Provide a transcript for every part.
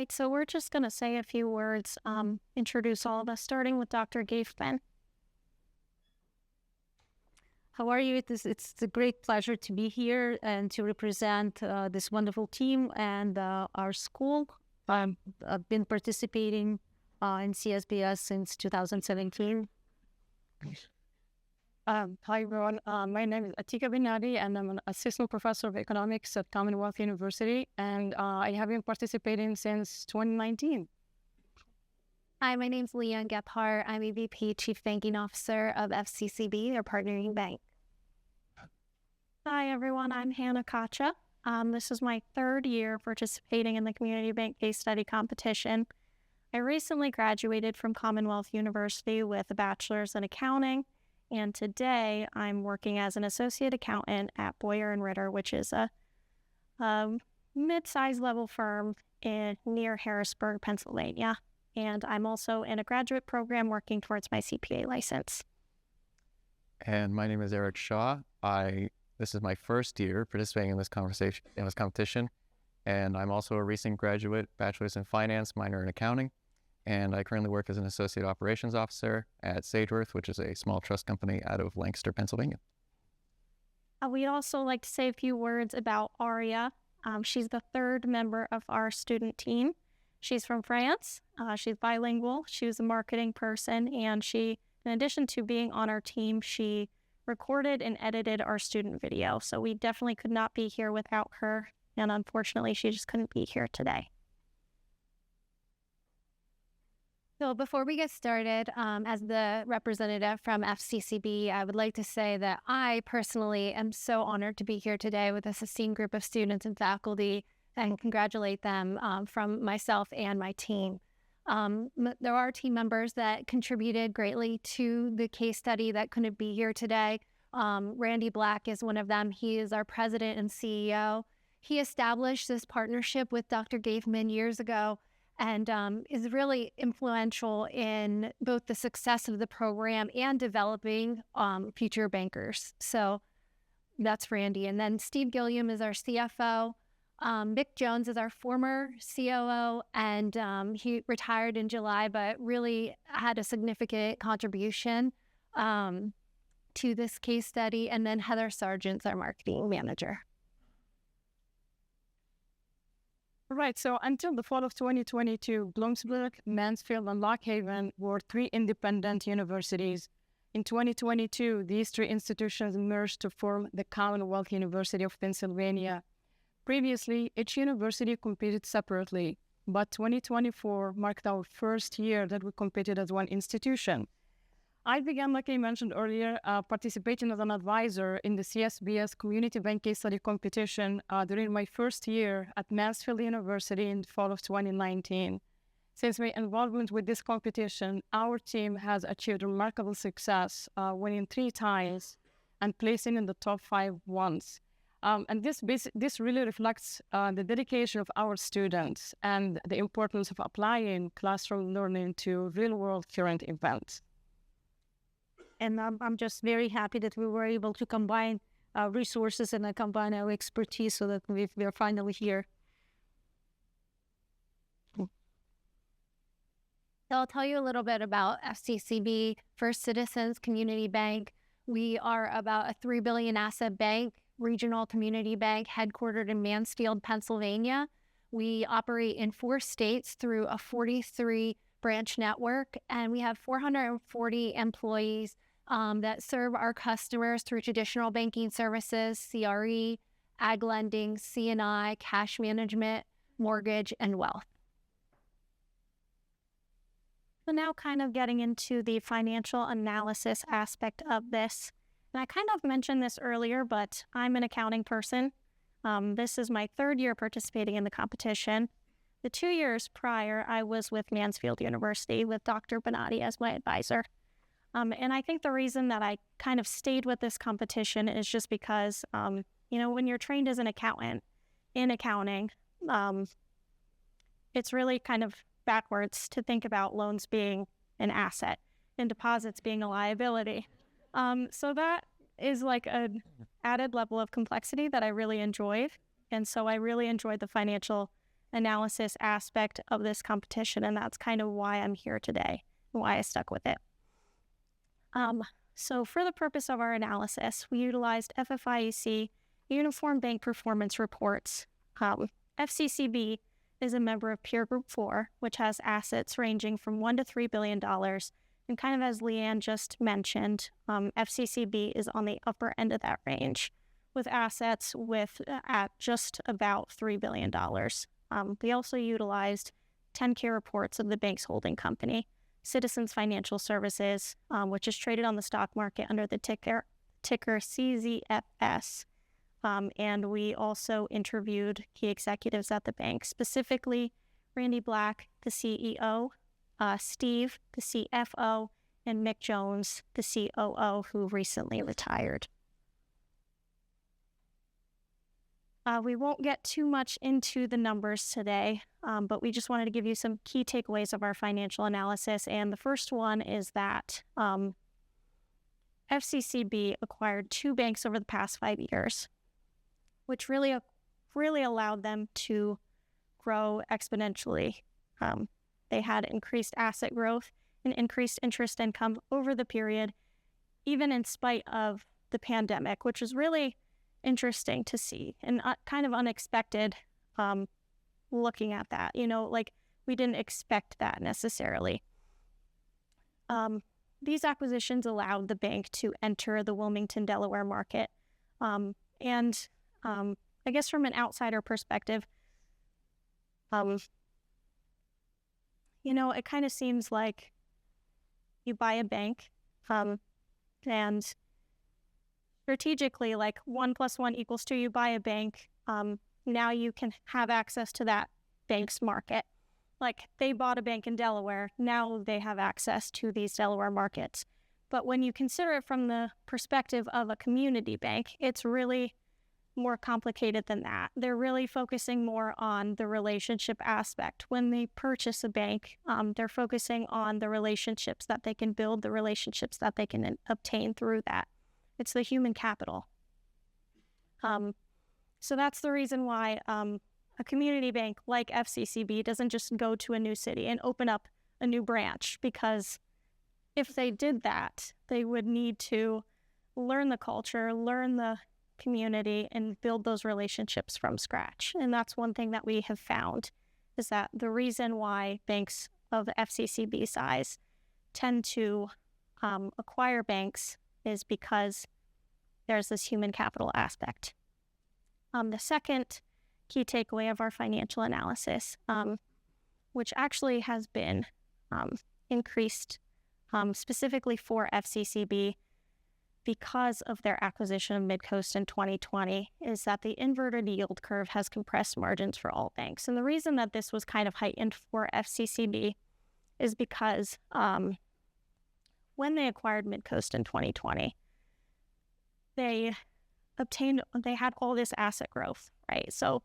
right, so we're just going to say a few words, introduce all of us, starting with Dr. Gafman. How are you? It's a great pleasure to be here and to represent this wonderful team and our school. I've been participating in CSBS since 2017. Hi, everyone. My name is Atika Binadi, and I'm an assistant professor of economics at Commonwealth University, and I have been participating since 2019. Hi, my name's Leanne Gephardt. I'm EVP Chief Banking Officer of FCCB, our partnering bank. Hi, everyone. I'm Hannah Kacha. This is my third year participating in the Community Bank Case Study Competition. I recently graduated from Commonwealth University with a bachelor's in accounting, and today I'm working as an associate accountant at Boyer & Ritter, which is a mid-sized level firm near Harrisburg, Pennsylvania. And I'm also in a graduate program working towards my CPA license. And my name is Eric Shaw. This is my first year participating in this competition, and I'm also a recent graduate, bachelor's in finance, minor in accounting, and I currently work as an associate operations officer at Sageworth, which is a small trust company out of Lancaster, Pennsylvania. We'd also like to say a few words about Aria. She's the third member of our student team. She's from France. She's bilingual. She was a marketing person, and she, in addition to being on our team, she recorded and edited our student video. So we definitely could not be here without her, and unfortunately, she just couldn't be here today. So before we get started, as the representative from FCCB, I would like to say that I personally am so honored to be here today with this esteemed group of students and faculty and congratulate them from myself and my team. There are team members that contributed greatly to the case study that couldn't be here today. Randy Black is one of them. He is our president and CEO. He established this partnership with Dr. Gafman years ago and is really influential in both the success of the program and developing future bankers. So that's Randy. And then Steve Gilliam is our CFO. Mick Jones is our former COO, and he retired in July, but really had a significant contribution to this case study. And then Heather Sargent's our marketing manager. Right, so until the fall of 2022, Bloomsburg, Mansfield, and Lock Haven were three independent universities. In 2022, these three institutions merged to form the Commonwealth University of Pennsylvania. Previously, each university competed separately, but 2024 marked our first year that we competed as one institution. I began, like I mentioned earlier, participating as an advisor in the CSBS Community Bank Case Study Competition during my first year at Mansfield University in the fall of 2019. Since my involvement with this competition, our team has achieved remarkable success, winning 3 times and placing in the top 5 once. And this really reflects the dedication of our students and the importance of applying classroom learning to real-world current events. And I'm just very happy that we were able to combine resources and combine our expertise so that we're finally here. So I'll tell you a little bit about FCCB, First Citizens Community Bank. We are about a $3 billion asset bank, regional community bank headquartered in Mansfield, Pennsylvania. We operate in 4 states through a 43 branch network, and we have 440 employees that serve our customers through traditional banking services, CRE, ag lending, C&I, cash management, mortgage, and wealth. So now kind of getting into the financial analysis aspect of this. And I kind of mentioned this earlier, but I'm an accounting person. This is my 3rd year participating in the competition. The 2 years prior, I was with Mansfield University with Dr. Bonatti as my advisor. And I think the reason that I kind of stayed with this competition is just because, when you're trained as an accountant in accounting, it's really kind of backwards to think about loans being an asset and deposits being a liability. So that is like an added level of complexity that I really enjoyed. And so I really enjoyed the financial analysis aspect of this competition, and that's kind of why I'm here today, and why I stuck with it. So for the purpose of our analysis, we utilized FFIEC Uniform Bank Performance Reports. FCCB is a member of Peer Group 4, which has assets ranging from $1 to $3 billion. And kind of as Leanne just mentioned, FCCB is on the upper end of that range, with assets at just about $3 billion. We also utilized 10-K reports of the bank's holding company, Citizens Financial Services, which is traded on the stock market under the ticker CZFS. And we also interviewed key executives at the bank, specifically Randy Black, the CEO, Steve, the CFO, and Mick Jones, the COO, who recently retired. We won't get too much into the numbers today, but we just wanted to give you some key takeaways of our financial analysis. And the first one is that FCCB acquired 2 banks over the past 5 years, which really allowed them to grow exponentially. They had increased asset growth and increased interest income over the period, even in spite of the pandemic, which is really interesting to see and kind of unexpected looking at that. Like we didn't expect that necessarily. These acquisitions allowed the bank to enter the Wilmington, Delaware market. And I guess from an outsider perspective, it kind of seems like you buy a bank and strategically, like 1 + 1 = 2, you buy a bank. Now you can have access to that bank's market. Like they bought a bank in Delaware, now they have access to these Delaware markets. But when you consider it from the perspective of a community bank, it's really more complicated than that. They're really focusing more on the relationship aspect. When they purchase a bank, they're focusing on the relationships that they can build, the relationships that they can obtain through that. It's the human capital. So that's the reason why a community bank like FCCB doesn't just go to a new city and open up a new branch, because if they did that, they would need to learn the culture, learn the community, and build those relationships from scratch. And that's one thing that we have found, is that the reason why banks of FCCB size tend to acquire banks is because there's this human capital aspect. The second key takeaway of our financial analysis, which actually has been increased specifically for FCCB because of their acquisition of Midcoast in 2020, is that the inverted yield curve has compressed margins for all banks. And the reason that this was kind of heightened for FCCB is because when they acquired Midcoast in 2020, they had all this asset growth, right? So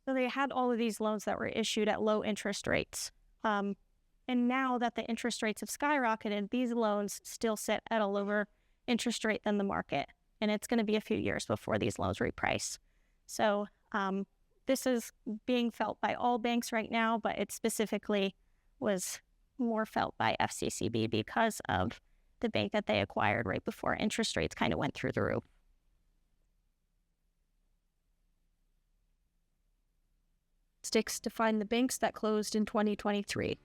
they had all of these loans that were issued at low interest rates. And now that the interest rates have skyrocketed, these loans still sit at a lower interest rate than the market. And it's going to be a few years before these loans reprice. So this is being felt by all banks right now, but it specifically was more felt by FCCB because of the bank that they acquired right before interest rates kind of went through the roof. Sticks to find the banks that closed in 2023.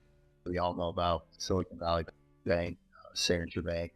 We all know about Silicon Valley Bank, Signature Bank,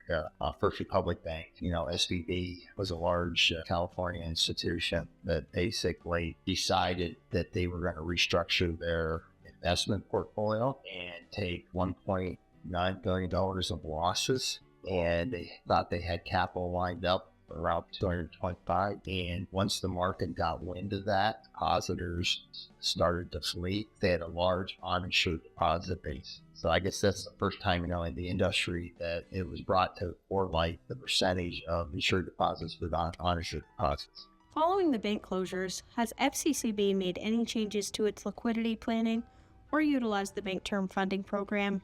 First Republic Bank. SVB was a large California institution that basically decided that they were going to restructure their investment portfolio and take $1.9 billion of losses. And they thought they had capital lined up around 225. And once the market got wind of that, depositors started to flee. They had a large uninsured deposit base. So I guess that's the first time, in the industry that it was brought to forelight the percentage of insured deposits with uninsured deposits. Following the bank closures, has FCCB made any changes to its liquidity planning or utilized the Bank Term Funding Program?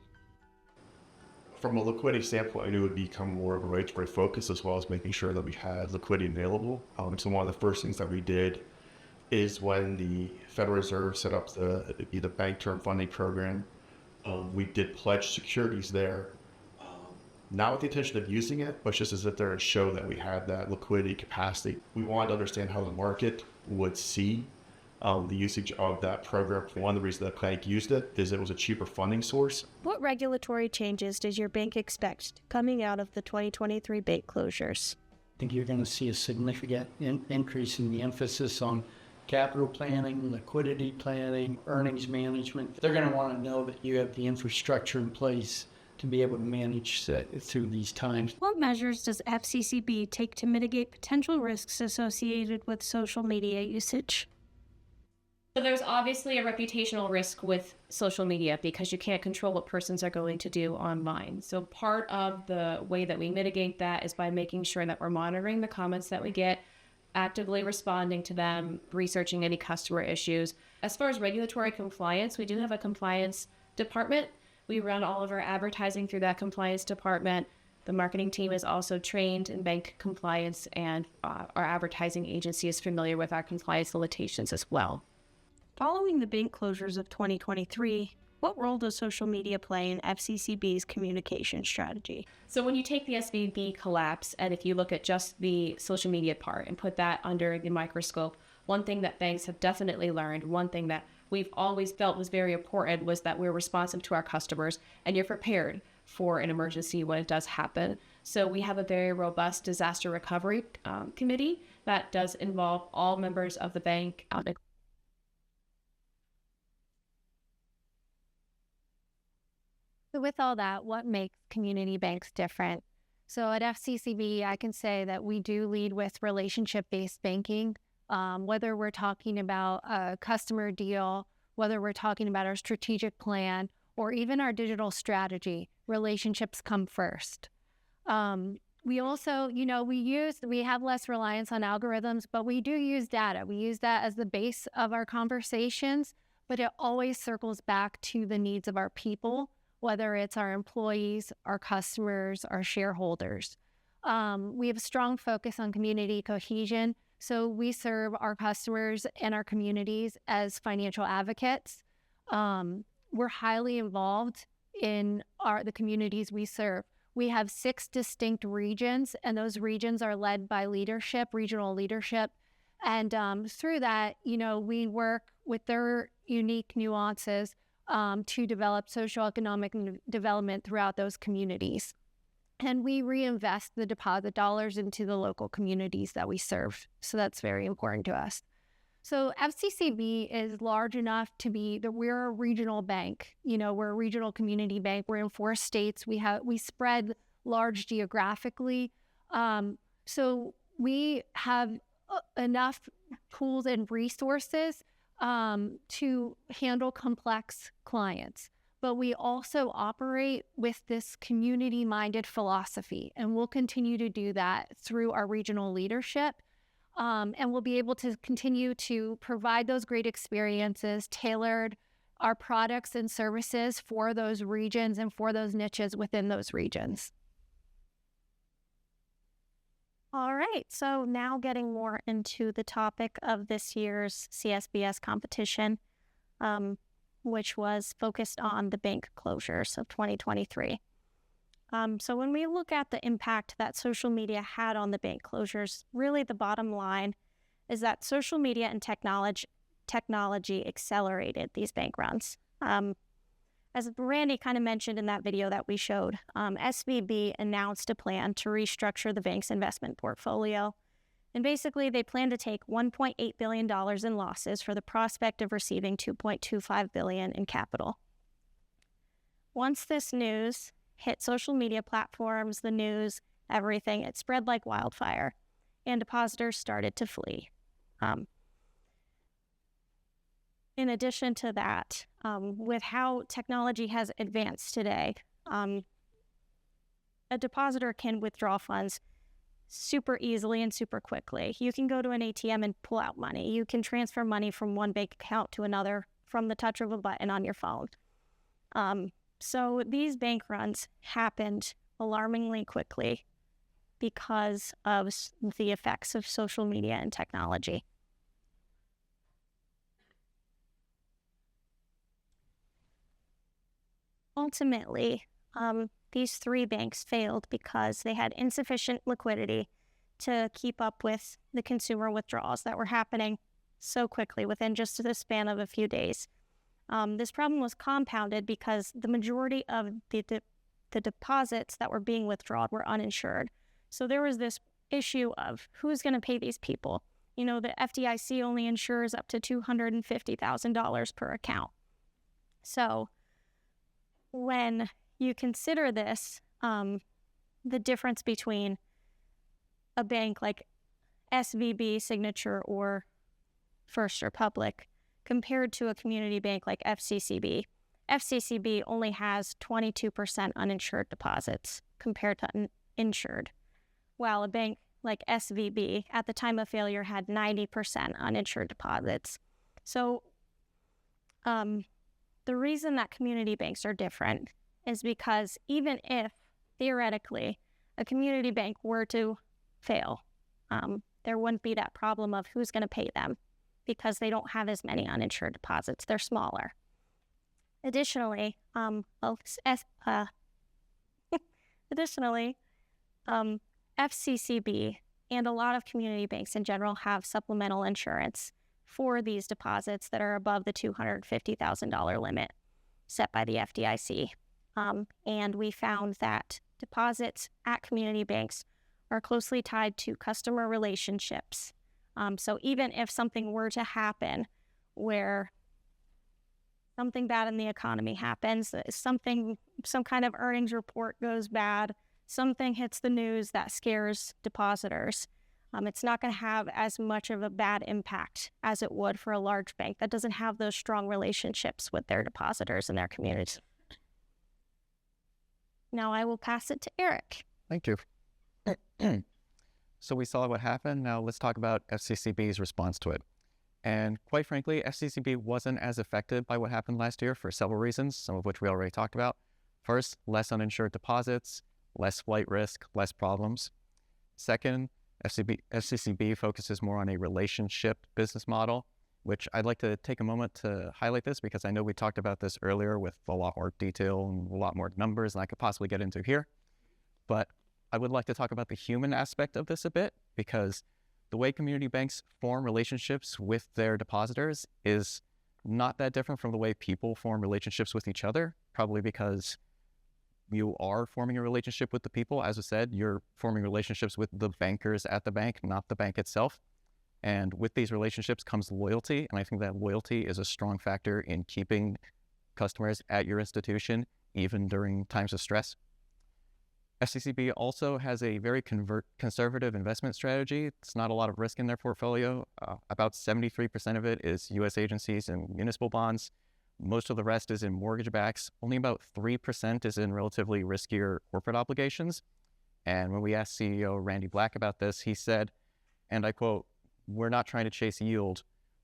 From a liquidity standpoint, it would become more of a regulatory focus, as well as making sure that we had liquidity available. So one of the first things that we did is when the Federal Reserve set up the Bank Term Funding Program. We did pledge securities there, not with the intention of using it, but just as if there to show that we had that liquidity capacity. We wanted to understand how the market would see the usage of that program. One of the reasons that bank used it is it was a cheaper funding source. What regulatory changes does your bank expect coming out of the 2023 bank closures? I think you're going to see a significant increase in the emphasis on capital planning, liquidity planning, earnings management. They're going to want to know that you have the infrastructure in place to be able to manage through these times. What measures does FCCB take to mitigate potential risks associated with social media usage? So there's obviously a reputational risk with social media because you can't control what persons are going to do online. So part of the way that we mitigate that is by making sure that we're monitoring the comments that we get, actively responding to them, researching any customer issues. As far as regulatory compliance, we do have a compliance department. We run all of our advertising through that compliance department. The marketing team is also trained in bank compliance, and our advertising agency is familiar with our compliance limitations as well. Following the bank closures of 2023, what role does social media play in FCCB's communication strategy? So when you take the SVB collapse, and if you look at just the social media part and put that under the microscope, one thing that banks have definitely learned, one thing that we've always felt was very important, was that we're responsive to our customers and you're prepared for an emergency when it does happen. So we have a very robust disaster recovery committee that does involve all members of the bank. So with all that, what makes community banks different? So at FCCB, I can say that we do lead with relationship-based banking. Whether we're talking about a customer deal, whether we're talking about our strategic plan, or even our digital strategy, relationships come first. We also, we have less reliance on algorithms, but we do use data. We use that as the base of our conversations, but it always circles back to the needs of our people, whether it's our employees, our customers, our shareholders. We have a strong focus on community cohesion. So we serve our customers and our communities as financial advocates. We're highly involved in the communities we serve. We have 6 distinct regions, and those regions are led by leadership, regional leadership. And through that, we work with their unique nuances to develop socioeconomic development throughout those communities. And we reinvest the deposit dollars into the local communities that we serve. So that's very important to us. So FCCB is large enough to be that we're a regional bank. We're a regional community bank. We're in 4 states. We spread large geographically. So we have enough tools and resources to handle complex clients. But we also operate with this community-minded philosophy, and we'll continue to do that through our regional leadership. And we'll be able to continue to provide those great experiences, tailored our products and services for those regions and for those niches within those regions. All right, so now getting more into the topic of this year's CSBS competition, which was focused on the bank closures of 2023. So when we look at the impact that social media had on the bank closures, really the bottom line is that social media and technology accelerated these bank runs. As Randy kind of mentioned in that video that we showed, SVB announced a plan to restructure the bank's investment portfolio. And basically, they plan to take $1.8 billion in losses for the prospect of receiving $2.25 billion in capital. Once this news hit social media platforms, the news, everything, it spread like wildfire, and depositors started to flee. In addition to that, with how technology has advanced today, a depositor can withdraw funds super easily and super quickly. You can go to an ATM and pull out money. You can transfer money from one bank account to another from the touch of a button on your phone. So these bank runs happened alarmingly quickly because of the effects of social media and technology. ultimately, these three banks failed because they had insufficient liquidity to keep up with the consumer withdrawals that were happening so quickly within just the span of a few days. This problem was compounded because the majority of the deposits that were being withdrawn were uninsured. So there was this issue of who's going to pay these people. You know, the FDIC only insures up to $250,000 per account. So when you consider this, the difference between a bank like SVB, Signature, or First Republic compared to a community bank like FCCB, FCCB only has 22% uninsured deposits compared to insured, while a bank like SVB at the time of failure had 90% uninsured deposits. So the reason that community banks are different is because even if theoretically a community bank were to fail, there wouldn't be that problem of who's going to pay them because they don't have as many uninsured deposits. They're smaller. Additionally, FCCB and a lot of community banks in general have supplemental insurance for these deposits that are above the $250,000 limit set by the FDIC. And we found that deposits at community banks are closely tied to customer relationships. So even if something were to happen where something bad in the economy happens, some kind of earnings report goes bad, something hits the news that scares depositors, it's not going to have as much of a bad impact as it would for a large bank that doesn't have those strong relationships with their depositors and their communities. Now I will pass it to Eric. Thank you. So we saw what happened. Now let's talk about FCCB's response to it. And quite frankly, FCCB wasn't as affected by what happened last year for several reasons, some of which we already talked about. First, less uninsured deposits, less flight risk, less problems. Second, FCCB focuses more on a relationship business model, which I'd like to take a moment to highlight this because I know we talked about this earlier with a lot more detail and a lot more numbers than I could possibly get into here. But I would like to talk about the human aspect of this a bit because the way community banks form relationships with their depositors is not that different from the way people form relationships with each other, probably because you are forming a relationship with the people. As I said, you're forming relationships with the bankers at the bank, not the bank itself. And with these relationships comes loyalty. And I think that loyalty is a strong factor in keeping customers at your institution, even during times of stress. FCCB also has a very conservative investment strategy. It's not a lot of risk in their portfolio. About 73% of it is U.S. agencies and municipal bonds. Most of the rest is in mortgage backs. Only about 3% is in relatively riskier corporate obligations. And when we asked CEO Randy Black about this, he said, and I quote, "We're not trying to chase yield.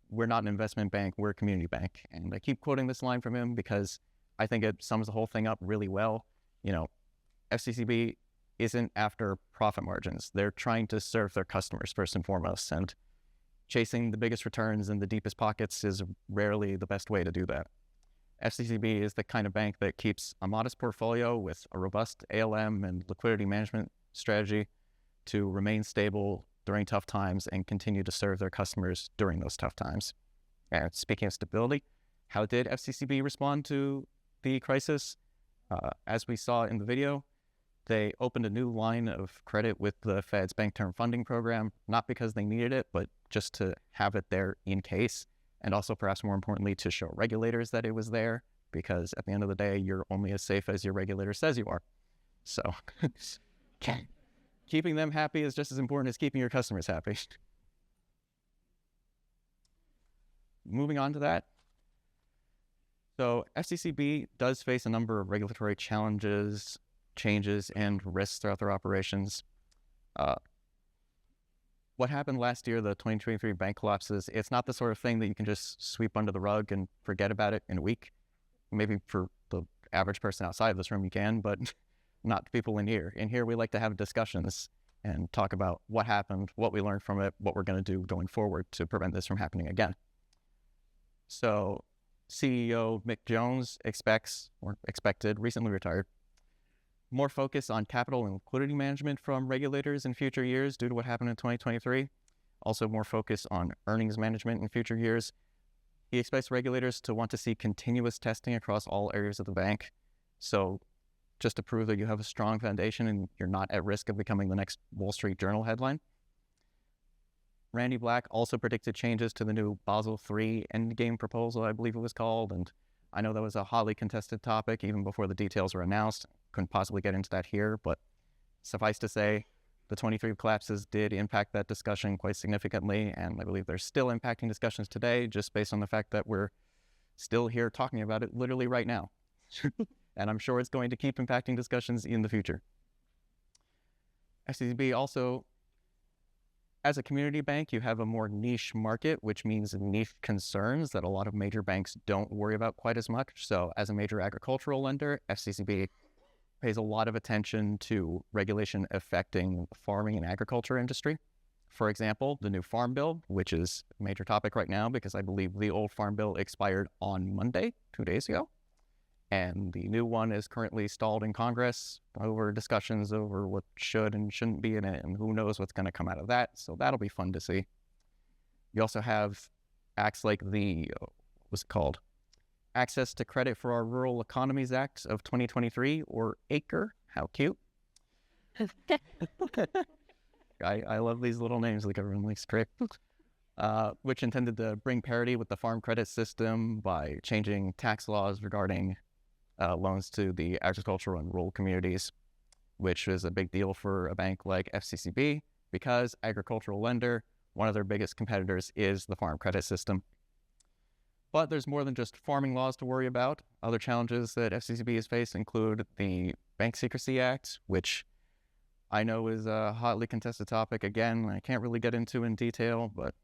We're not an investment bank. We're a community bank." And I keep quoting this line from him because I think it sums the whole thing up really well. You know, FCCB isn't after profit margins. They're trying to serve their customers first and foremost. And chasing the biggest returns in the deepest pockets is rarely the best way to do that. FCCB is the kind of bank that keeps a modest portfolio with a robust ALM and liquidity management strategy to remain stable during tough times and continue to serve their customers during those tough times. And speaking of stability, how did FCCB respond to the crisis? As we saw in the video, they opened a new line of credit with the Fed's Bank Term Funding Program, not because they needed it, but just to have it there in case. And also, perhaps more importantly, to show regulators that it was there, because at the end of the day, you're only as safe as your regulator says you are. So keeping them happy is just as important as keeping your customers happy. Moving on to that. So FCCB does face a number of regulatory challenges, changes, and risks throughout their operations. What happened last year, the 2023 bank collapses, it's not the sort of thing that you can just sweep under the rug and forget about it in a week. Maybe for the average person outside of this room you can, but not the people in here. In here, we like to have discussions and talk about what happened, what we learned from it, what we're going to do going forward to prevent this from happening again. So CEO Mick Jones expected, recently retired, more focus on capital and liquidity management from regulators in future years due to what happened in 2023. Also more focus on earnings management in future years. He expects regulators to want to see continuous testing across all areas of the bank. So just to prove that you have a strong foundation and you're not at risk of becoming the next Wall Street Journal headline. Randy Black also predicted changes to the new Basel III endgame proposal, I believe it was called. And I know that was a hotly contested topic even before the details were announced. Couldn't possibly get into that here, but suffice to say, the 23 collapses did impact that discussion quite significantly, and I believe they're still impacting discussions today just based on the fact that we're still here talking about it literally right now. And I'm sure it's going to keep impacting discussions in the future. FCCB also, as a community bank, you have a more niche market, which means niche concerns that a lot of major banks don't worry about quite as much. So as a major agricultural lender, FCCB pays a lot of attention to regulation affecting the farming and agriculture industry. For example, the new Farm Bill, which is a major topic right now because I believe the old Farm Bill expired on Monday, 2 days ago. And the new one is currently stalled in Congress over discussions over what should and shouldn't be in it, and who knows what's going to come out of that. So that'll be fun to see. You also have acts like the, what's it called? Access to Credit for Our Rural Economies Act of 2023, or ACRE. How cute. I love these little names like everyone likes correct. Which intended to bring parity with the farm credit system by changing tax laws regarding loans to the agricultural and rural communities, which is a big deal for a bank like FCCB because agricultural lender, one of their biggest competitors is the farm credit system. But there's more than just farming laws to worry about. Other challenges that FCCB has faced include the Bank Secrecy Act, which I know is a hotly contested topic. Again, I can't really get into in detail, but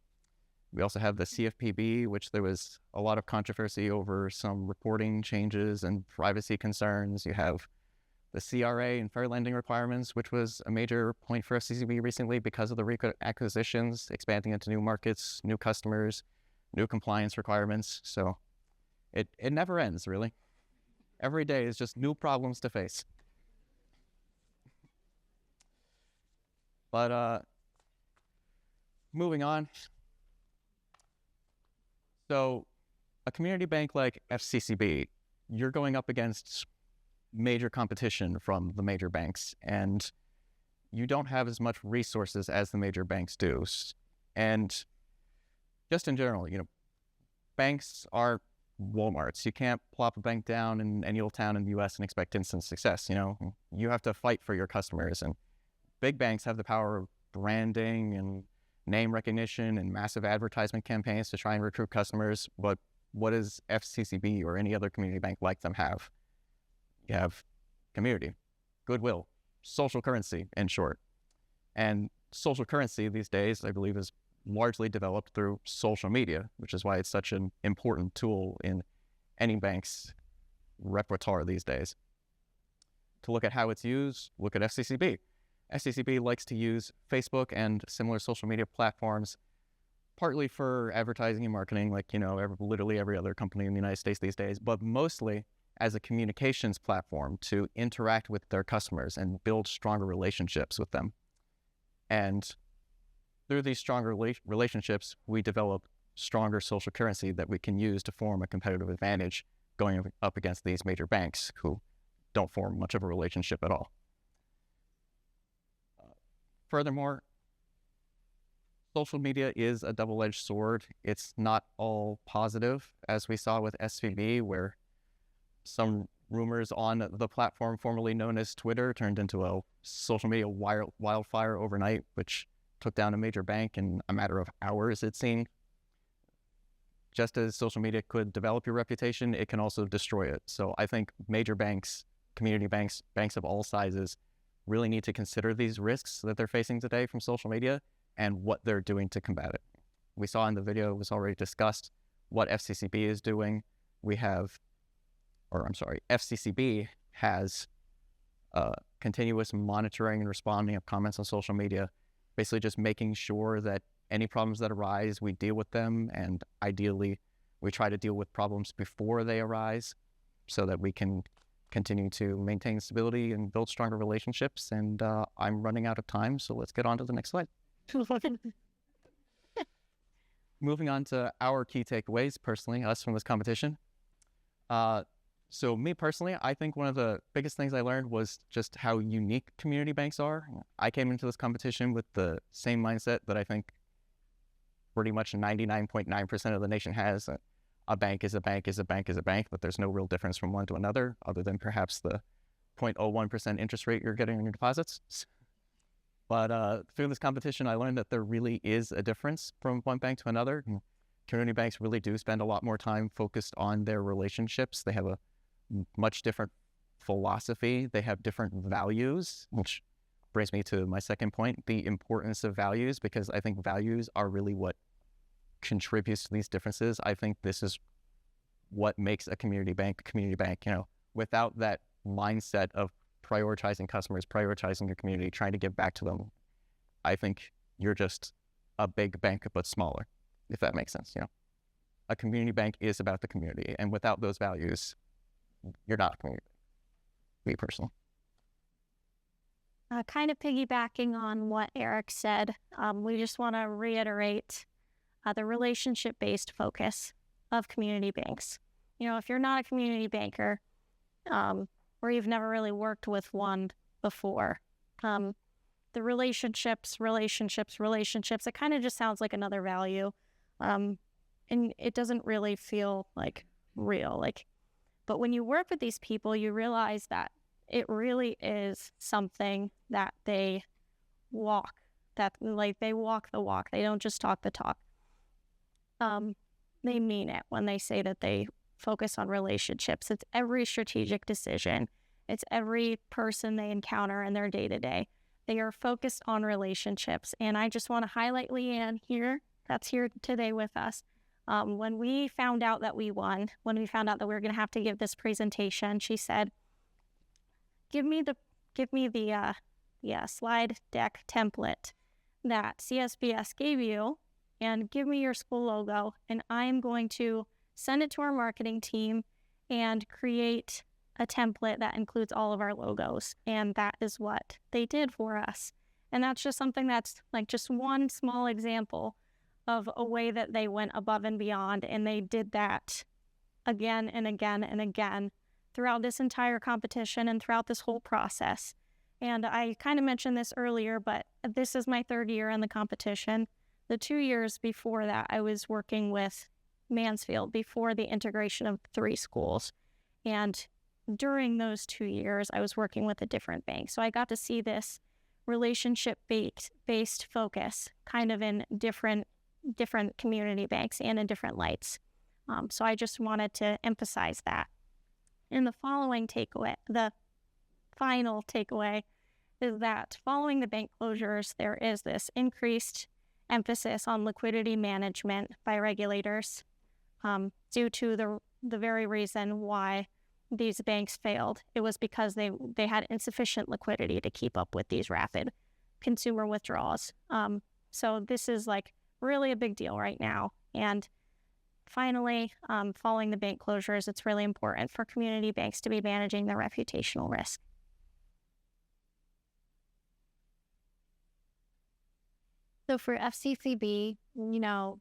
we also have the CFPB, which there was a lot of controversy over some reporting changes and privacy concerns. You have the CRA and fair lending requirements, which was a major point for FCCB recently because of the recent acquisitions, expanding into new markets, new customers, new compliance requirements. So it never ends, really. Every day is just new problems to face. But moving on. So a community bank like FCCB, you're going up against major competition from the major banks, and you don't have as much resources as the major banks do. And just in general, banks are Walmarts. You can't plop a bank down in any old town in the U.S. and expect instant success. You have to fight for your customers, and big banks have the power of branding and name recognition and massive advertisement campaigns to try and recruit customers. But what does FCCB or any other community bank like them have? You have community, goodwill, social currency, in short. And social currency these days, I believe, is largely developed through social media, which is why it's such an important tool in any bank's repertoire these days. To look at how it's used, look at FCCB. FCCB likes to use Facebook and similar social media platforms partly for advertising and marketing, like, literally every other company in the United States these days, but mostly as a communications platform to interact with their customers and build stronger relationships with them. And through these stronger relationships, we develop stronger social currency that we can use to form a competitive advantage going up against these major banks who don't form much of a relationship at all. Furthermore, social media is a double-edged sword. It's not all positive, as we saw with SVB, where some rumors on the platform formerly known as Twitter turned into a social media wildfire overnight, which took down a major bank in a matter of hours, it seemed. Just as social media could develop your reputation, it can also destroy it. So I think major banks, community banks, banks of all sizes, really need to consider these risks that they're facing today from social media and what they're doing to combat it. We saw in the video, it was already discussed what FCCB is doing. FCCB has continuous monitoring and responding of comments on social media, basically just making sure that any problems that arise, we deal with them and ideally We try to deal with problems before they arise so that we can continue to maintain stability and build stronger relationships. And I'm running out of time, so let's get on to the next slide. Moving on to our key takeaways, personally, us from this competition. So me personally, I think one of the biggest things I learned was just how unique community banks are. I came into this competition with the same mindset that I think pretty much 99.9% of the nation has. A bank is a bank is a bank is a bank, but there's no real difference from one to another other than perhaps the 0.01% interest rate you're getting on your deposits. But through this competition, I learned that there really is a difference from one bank to another. Community banks really do spend a lot more time focused on their relationships. They have a much different philosophy. They have different values, which brings me to my second point, the importance of values, because I think values are really what contributes to these differences. I think this is what makes a community bank. You know, without that mindset of prioritizing customers, prioritizing your community, trying to give back to them, I think you're just a big bank but smaller, if that makes sense. You know, a community bank is about the community, and without those values, you're not a community bank. Me personally. Kind of piggybacking on what Eric said, we just want to reiterate the relationship-based focus of community banks. You know, if you're not a community banker, or you've never really worked with one before, the relationships, it kind of just sounds like another value. And it doesn't really feel like real. But when you work with these people, you realize that it really is something that they walk, they walk the walk. They don't just talk the talk. They mean it when they say that they focus on relationships. It's every strategic decision. It's every person they encounter in their day-to-day. They are focused on relationships. And I just want to highlight Leanne here, that's here today with us. When we found out that we won, when we found out that we were going to have to give this presentation, she said, give me the slide deck template that CSBS gave you, and give me your school logo, and I'm going to send it to our marketing team and create a template that includes all of our logos. And that is what they did for us. And that's just something that's like just one small example of a way that they went above and beyond, and they did that again and again and again throughout this entire competition and throughout this whole process. And I kind of mentioned this earlier, but this is my third year in the competition. The 2 years before that, I was working with Mansfield before the integration of 3 schools. And during those 2 years, I was working with a different bank. So I got to see this relationship-based focus kind of in different community banks and in different lights. So I just wanted to emphasize that. And the final takeaway is that following the bank closures, there is this increased emphasis on liquidity management by regulators due to the very reason why these banks failed. It was because they had insufficient liquidity to keep up with these rapid consumer withdrawals. So this is like really a big deal right now. And finally, following the bank closures, it's really important for community banks to be managing their reputational risk. So for FCCB,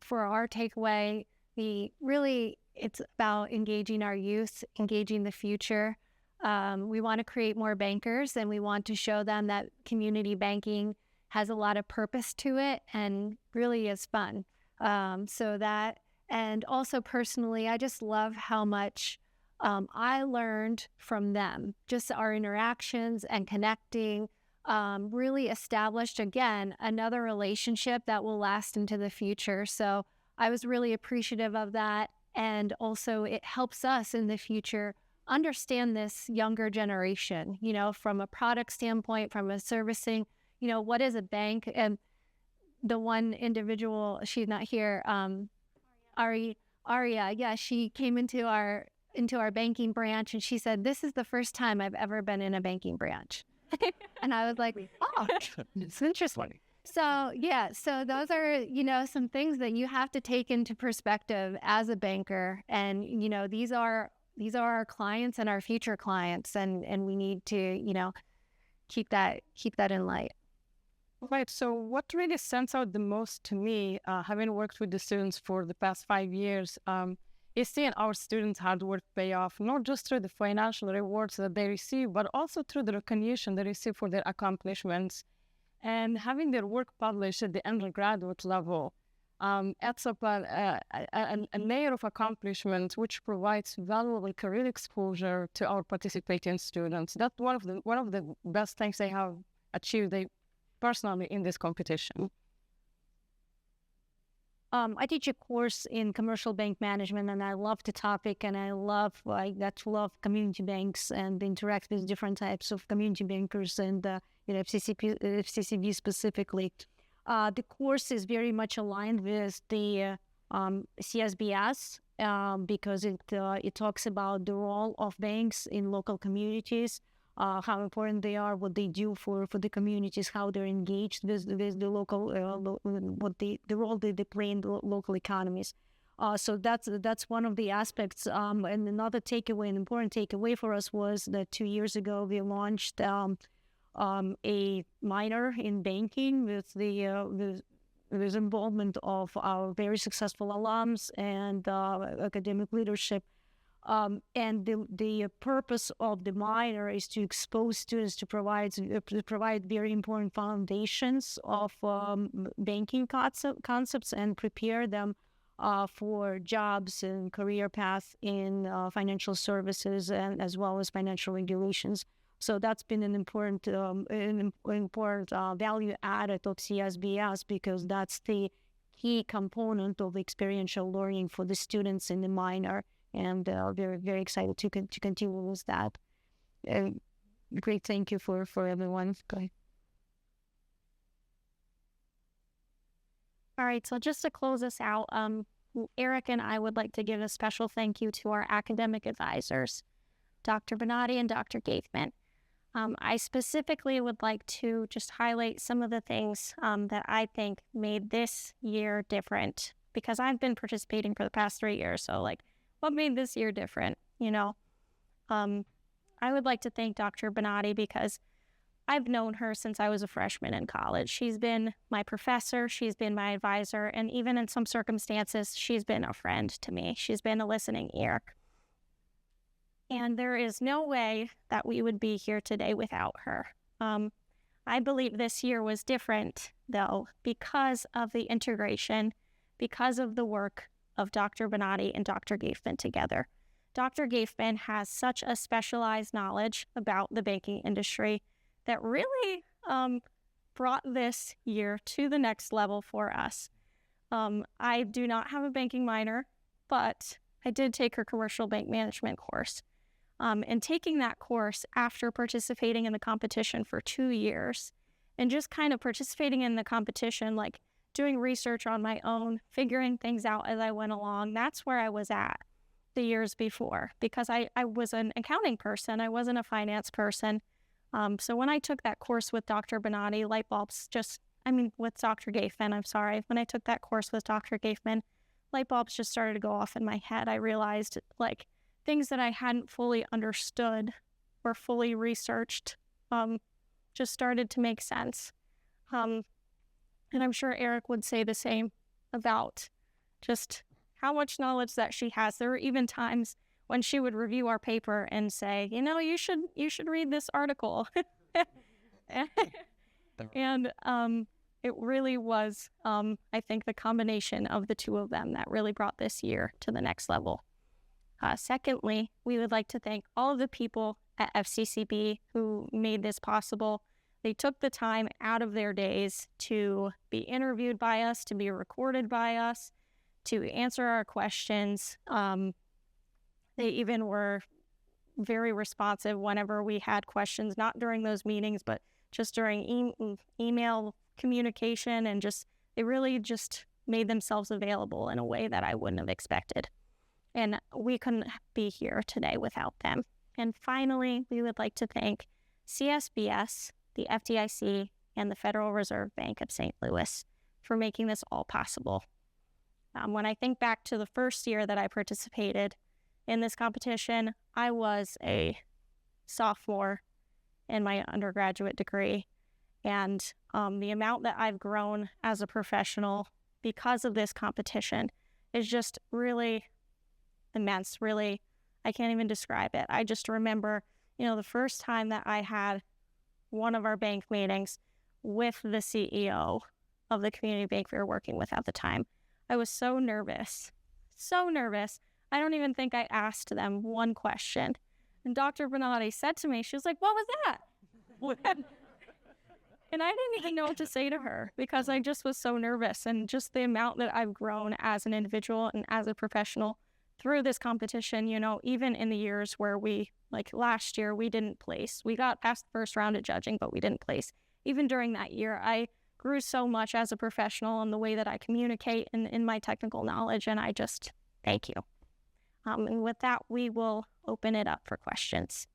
for our takeaway, it's about engaging our youth, engaging the future. We want to create more bankers, and we want to show them that community banking has a lot of purpose to it and really is fun. And also personally, I just love how much I learned from them. Just our interactions and connecting really established, again, another relationship that will last into the future. So I was really appreciative of that. And also it helps us in the future understand this younger generation, from a product standpoint, from a servicing, what is a bank? And the one individual, she's not here, Aria, yeah, she came into our banking branch, and she said, "This is the first time I've ever been in a banking branch." And I was like, "Oh, it's interesting." So yeah, so those are, some things that you have to take into perspective as a banker. And, these are our clients and our future clients, and we need to, keep that in light. Right. So, what really stands out the most to me, having worked with the students for the past 5 years, is seeing our students' hard work pay off, not just through the financial rewards that they receive, but also through the recognition they receive for their accomplishments. And having their work published at the undergraduate level adds up a layer of accomplishments which provides valuable career exposure to our participating students. That's one of the best things they have achieved personally in this competition. I teach a course in commercial bank management, and I love the topic, and I got to love community banks and interact with different types of community bankers and FCCB specifically. The course is very much aligned with the CSBS because it talks about the role of banks in local communities, how important they are, what they do for the communities, how they're engaged with the local, the role that they play in the local economies. So that's one of the aspects. And another takeaway, an important takeaway for us, was that 2 years ago we launched a minor in banking with involvement of our very successful alums and academic leadership. And the purpose of the minor is to expose students to provide very important foundations of banking concepts and prepare them for jobs and career paths in financial services and as well as financial regulations. So that's been an important value added of CSBS, because that's the key component of experiential learning for the students in the minor. And we're very excited to continue with that. Great, thank you for everyone. Go ahead. All right, so just to close us out, Eric and I would like to give a special thank you to our academic advisors, Dr. Bonatti and Dr. Gaithman. I specifically would like to just highlight some of the things that I think made this year different, because I've been participating for the past 3 years. So, what made this year different? I would like to thank Dr. Bonatti because I've known her since I was a freshman in college. She's been my professor, she's been my advisor, and even in some circumstances, she's been a friend to me. She's been a listening ear. And there is no way that we would be here today without her. I believe this year was different, though, because of the integration, because of the work of Dr. Bonatti and Dr. Gaithman together. Dr. Gaithman has such a specialized knowledge about the banking industry that really brought this year to the next level for us. I do not have a banking minor, but I did take her commercial bank management course. And taking that course after participating in the competition for 2 years and just kind of participating in the competition, doing research on my own, figuring things out as I went along, that's where I was at the years before, because I was an accounting person. I wasn't a finance person. So when I took that course with Dr. Bonatti, with Dr. Gaithman, when I took that course with Dr. Gaithman, light bulbs just started to go off in my head. I realized, things that I hadn't fully understood or fully researched just started to make sense. And I'm sure Eric would say the same about just how much knowledge that she has. There were even times when she would review our paper and say, you should read this article. And it really was, I think, the combination of the two of them that really brought this year to the next level. Secondly, we would like to thank all of the people at FCCB who made this possible. They took the time out of their days to be interviewed by us, to be recorded by us, to answer our questions. They even were very responsive whenever we had questions, not during those meetings, but just during email communication, and they really just made themselves available in a way that I wouldn't have expected. And we couldn't be here today without them. And finally, we would like to thank CSBS, the FDIC, and the Federal Reserve Bank of St. Louis for making this all possible. When I think back to the first year that I participated in this competition, I was a sophomore in my undergraduate degree. And the amount that I've grown as a professional because of this competition is just really immense. Really, I can't even describe it. I just remember, the first time that I had one of our bank meetings with the CEO of the community bank we were working with at the time. I was so nervous. I don't even think I asked them one question. And Dr. Bonatti said to me, she was like, "What was that?" And I didn't even know what to say to her because I just was so nervous. And just the amount that I've grown as an individual and as a professional through this competition, even in the years where like last year, we didn't place. We got past the first round of judging, but we didn't place. Even during that year, I grew so much as a professional in the way that I communicate and in my technical knowledge. And I just thank you. And with that, we will open it up for questions.